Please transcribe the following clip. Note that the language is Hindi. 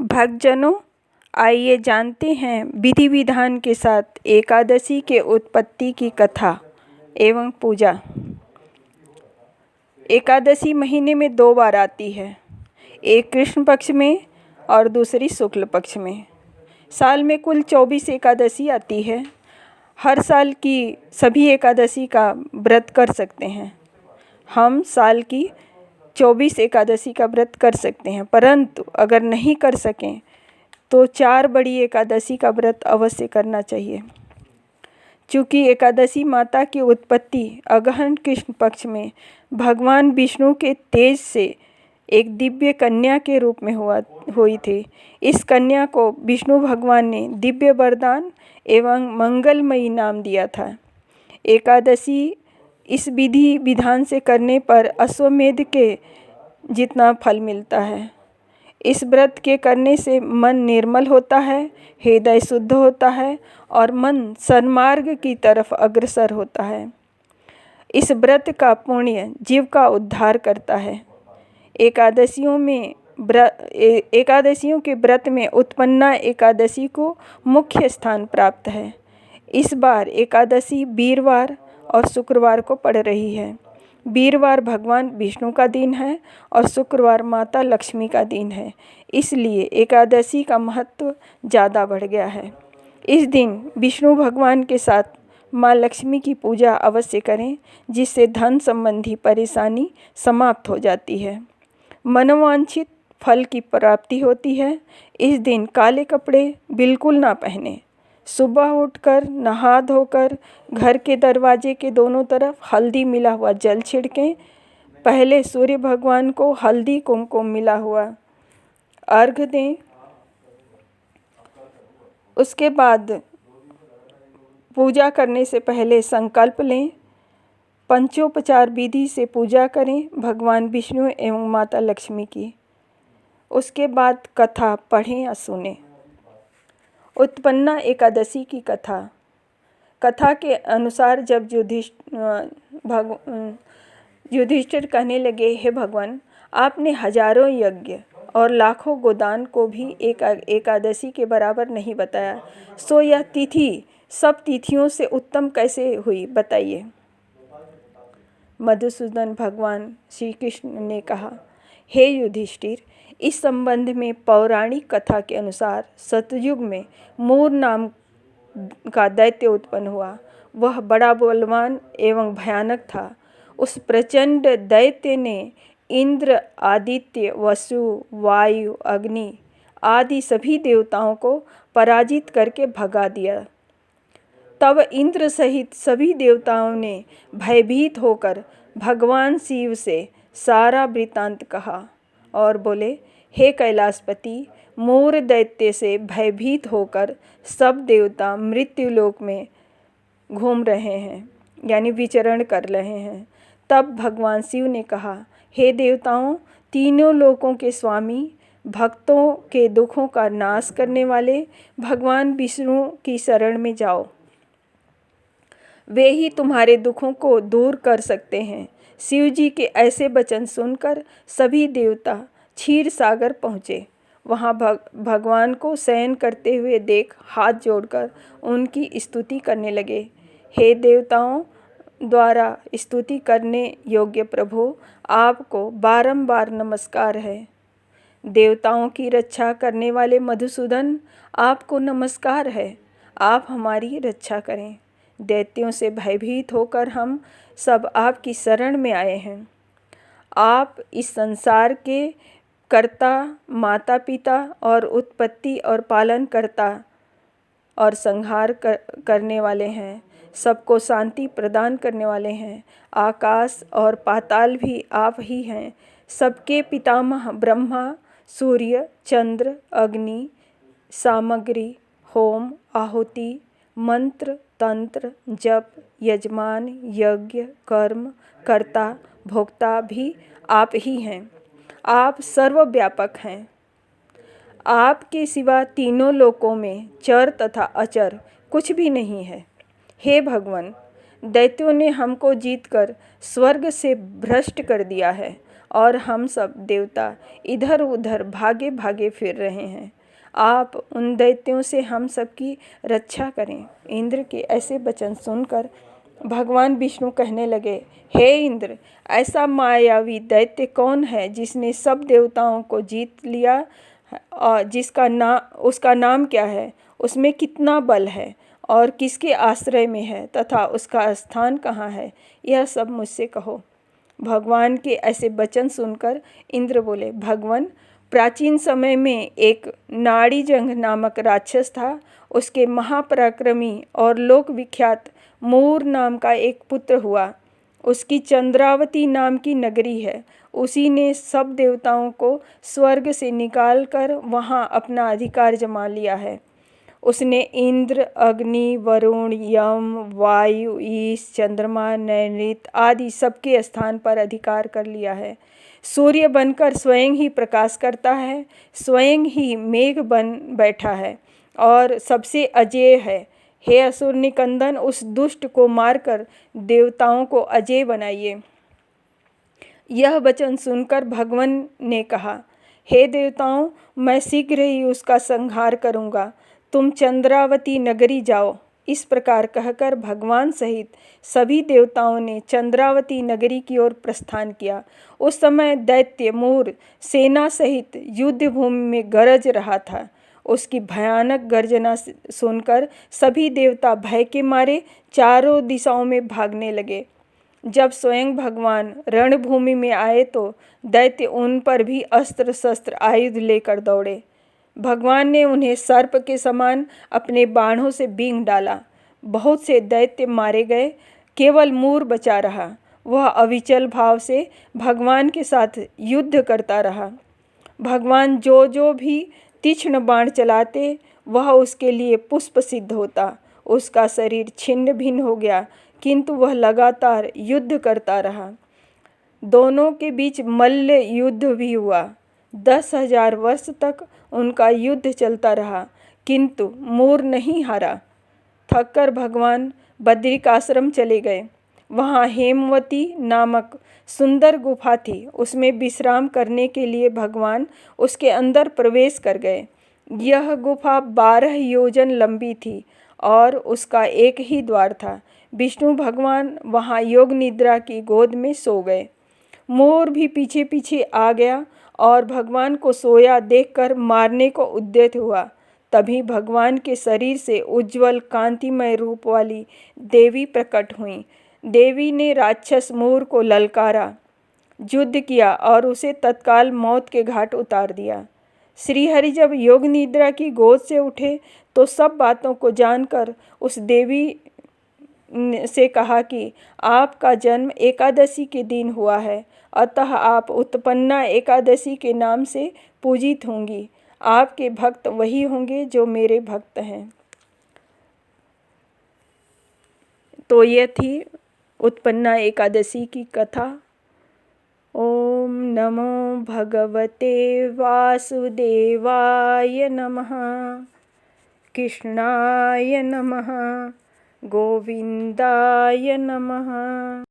भक्तजनों, आइए जानते हैं विधि विधान के साथ एकादशी के उत्पत्ति की कथा एवं पूजा। एकादशी महीने में 2 बार आती है, एक कृष्ण पक्ष में और दूसरी शुक्ल पक्ष में। साल में कुल 24 एकादशी आती है। हर साल की सभी एकादशी का व्रत कर सकते हैं। हम साल की 24 एकादशी का व्रत कर सकते हैं, परंतु अगर नहीं कर सकें तो 4 बड़ी एकादशी का व्रत अवश्य करना चाहिए। चूँकि एकादशी माता की उत्पत्ति अगहन कृष्ण पक्ष में भगवान विष्णु के तेज से एक दिव्य कन्या के रूप में हुई थी। इस कन्या को विष्णु भगवान ने दिव्य वरदान एवं मंगलमयी नाम दिया था। एकादशी इस विधि विधान से करने पर अश्वमेध के जितना फल मिलता है। इस व्रत के करने से मन निर्मल होता है, हृदय शुद्ध होता है और मन सन्मार्ग की तरफ अग्रसर होता है। इस व्रत का पुण्य जीव का उद्धार करता है। एकादशियों के व्रत में उत्पन्ना एकादशी को मुख्य स्थान प्राप्त है। इस बार एकादशी वीरवार और शुक्रवार को पड़ रही है। वीरवार भगवान विष्णु का दिन है और शुक्रवार माता लक्ष्मी का दिन है, इसलिए एकादशी का महत्व ज़्यादा बढ़ गया है। इस दिन विष्णु भगवान के साथ माँ लक्ष्मी की पूजा अवश्य करें, जिससे धन संबंधी परेशानी समाप्त हो जाती है, मनोवांछित फल की प्राप्ति होती है। इस दिन काले कपड़े बिल्कुल ना पहने। सुबह उठकर नहा धोकर घर के दरवाजे के दोनों तरफ हल्दी मिला हुआ जल छिड़कें। पहले सूर्य भगवान को हल्दी कुमकुम मिला हुआ अर्घ्य दें। उसके बाद पूजा करने से पहले संकल्प लें। पंचोपचार विधि से पूजा करें भगवान विष्णु एवं माता लक्ष्मी की। उसके बाद कथा पढ़ें या सुनें। उत्पन्ना एकादशी की कथा के अनुसार जब युधिष्ठिर कहने लगे, हे भगवान, आपने हजारों यज्ञ और लाखों गोदान को भी एकादशी के बराबर नहीं बताया, सो यह तिथि सब तिथियों से उत्तम कैसे हुई, बताइए। मधुसूदन भगवान श्री कृष्ण ने कहा, हे युधिष्ठिर, इस संबंध में पौराणिक कथा के अनुसार सतयुग में मूर नाम का दैत्य उत्पन्न हुआ। वह बड़ा बलवान एवं भयानक था। उस प्रचंड दैत्य ने इंद्र, आदित्य, वसु, वायु, अग्नि आदि सभी देवताओं को पराजित करके भगा दिया। तब इंद्र सहित सभी देवताओं ने भयभीत होकर भगवान शिव से सारा वृत्तांत कहा और बोले, हे कैलाशपति, मूर दैत्य से भयभीत होकर सब देवता मृत्युलोक में घूम रहे हैं, यानी विचरण कर रहे हैं। तब भगवान शिव ने कहा, हे देवताओं, तीनों लोकों के स्वामी, भक्तों के दुखों का नाश करने वाले भगवान विष्णु की शरण में जाओ। वे ही तुम्हारे दुखों को दूर कर सकते हैं। शिव जी के ऐसे वचन सुनकर सभी देवता क्षीर सागर पहुँचे। वहाँ भगवान को शयन करते हुए देख हाथ जोड़कर उनकी स्तुति करने लगे। हे देवताओं द्वारा स्तुति करने योग्य प्रभु, आपको बारंबार नमस्कार है। देवताओं की रक्षा करने वाले मधुसूदन, आपको नमस्कार है। आप हमारी रक्षा करें। दैत्यों से भयभीत होकर हम सब आपकी शरण में आए हैं। आप इस संसार के कर्ता, माता पिता और उत्पत्ति और पालन करता और संहार करने वाले हैं। सबको शांति प्रदान करने वाले हैं। आकाश और पाताल भी आप ही हैं। सबके पितामह ब्रह्मा, सूर्य, चंद्र, अग्नि, सामग्री, होम, आहुति, मंत्र, तंत्र, जप, यजमान, यज्ञ, कर्म, कर्ता, भोक्ता भी आप ही हैं। आप सर्वव्यापक हैं। आपके सिवा तीनों लोकों में चर तथा अचर कुछ भी नहीं है। हे भगवान, दैत्यों ने हमको जीतकर स्वर्ग से भ्रष्ट कर दिया है। और हम सब देवता इधर उधर भागे भागे फिर रहे हैं। आप उन दैत्यों से हम सब की रक्षा करें। इंद्र के ऐसे वचन सुनकर भगवान विष्णु कहने लगे, हे इंद्र, ऐसा मायावी दैत्य कौन है जिसने सब देवताओं को जीत लिया और उसका नाम क्या है, उसमें कितना बल है और किसके आश्रय में है तथा उसका स्थान कहाँ है, यह सब मुझसे कहो। भगवान के ऐसे वचन सुनकर इंद्र बोले, भगवान, प्राचीन समय में एक नाड़ीजंग नामक राक्षस था। उसके महापराक्रमी और लोक विख्यात मूर नाम का एक पुत्र हुआ। उसकी चंद्रावती नाम की नगरी है। उसी ने सब देवताओं को स्वर्ग से निकालकर वहाँ अपना अधिकार जमा लिया है। उसने इंद्र, अग्नि, वरुण, यम, वायु, ईश, चंद्रमा, नैऋत्य आदि सबके स्थान पर अधिकार कर लिया है। सूर्य बनकर स्वयं ही प्रकाश करता है, स्वयं ही मेघ बन बैठा है और सबसे अजेय है। हे असुर निकंदन, उस दुष्ट को मारकर देवताओं को अजेय बनाइए। यह वचन सुनकर भगवान ने कहा, हे देवताओं, मैं शीघ्र ही उसका संहार करूँगा। तुम चंद्रावती नगरी जाओ। इस प्रकार कहकर भगवान सहित सभी देवताओं ने चंद्रावती नगरी की ओर प्रस्थान किया। उस समय दैत्य मूर सेना सहित युद्ध भूमि में गरज रहा था। उसकी भयानक गर्जना सुनकर सभी देवता भय के मारे चारों दिशाओं में भागने लगे। जब स्वयं भगवान रणभूमि में आए तो दैत्य उन पर भी अस्त्र शस्त्र आयुध लेकर दौड़े। भगवान ने उन्हें सर्प के समान अपने बाणों से बींग डाला। बहुत से दैत्य मारे गए, केवल मूर बचा रहा। वह अविचल भाव से भगवान के साथ युद्ध करता रहा। भगवान जो भी तीक्ष्ण बाण चलाते वह उसके लिए पुष्प सिद्ध होता। उसका शरीर छिन्न भिन्न हो गया, किंतु वह लगातार युद्ध करता रहा। दोनों के बीच मल्ल युद्ध भी हुआ। 10,000 वर्ष तक उनका युद्ध चलता रहा, किंतु मूर नहीं हारा। थककर भगवान बद्रिकाश्रम चले गए। वहाँ हेमवती नामक सुंदर गुफा थी। उसमें विश्राम करने के लिए भगवान उसके अंदर प्रवेश कर गए। यह गुफा 12 योजन लंबी थी और उसका एक ही द्वार था। विष्णु भगवान वहाँ योग निद्रा की गोद में सो गए। मोर भी पीछे पीछे आ गया और भगवान को सोया देखकर मारने को उद्यत हुआ। तभी भगवान के शरीर से उज्जवल कांतिमय रूप वाली देवी प्रकट हुई। देवी ने राक्षस मोर को ललकारा, युद्ध किया और उसे तत्काल मौत के घाट उतार दिया। श्रीहरि जब योग निद्रा की गोद से उठे तो सब बातों को जानकर उस देवी से कहा कि आपका जन्म एकादशी के दिन हुआ है, अतः आप उत्पन्ना एकादशी के नाम से पूजित होंगी। आपके भक्त वही होंगे जो मेरे भक्त हैं। तो ये थी उत्पन्ना एकादशी की कथा। ओम नमो भगवते वासुदेवाय नमः। कृष्णाय नमः। गोविंदाय नमः।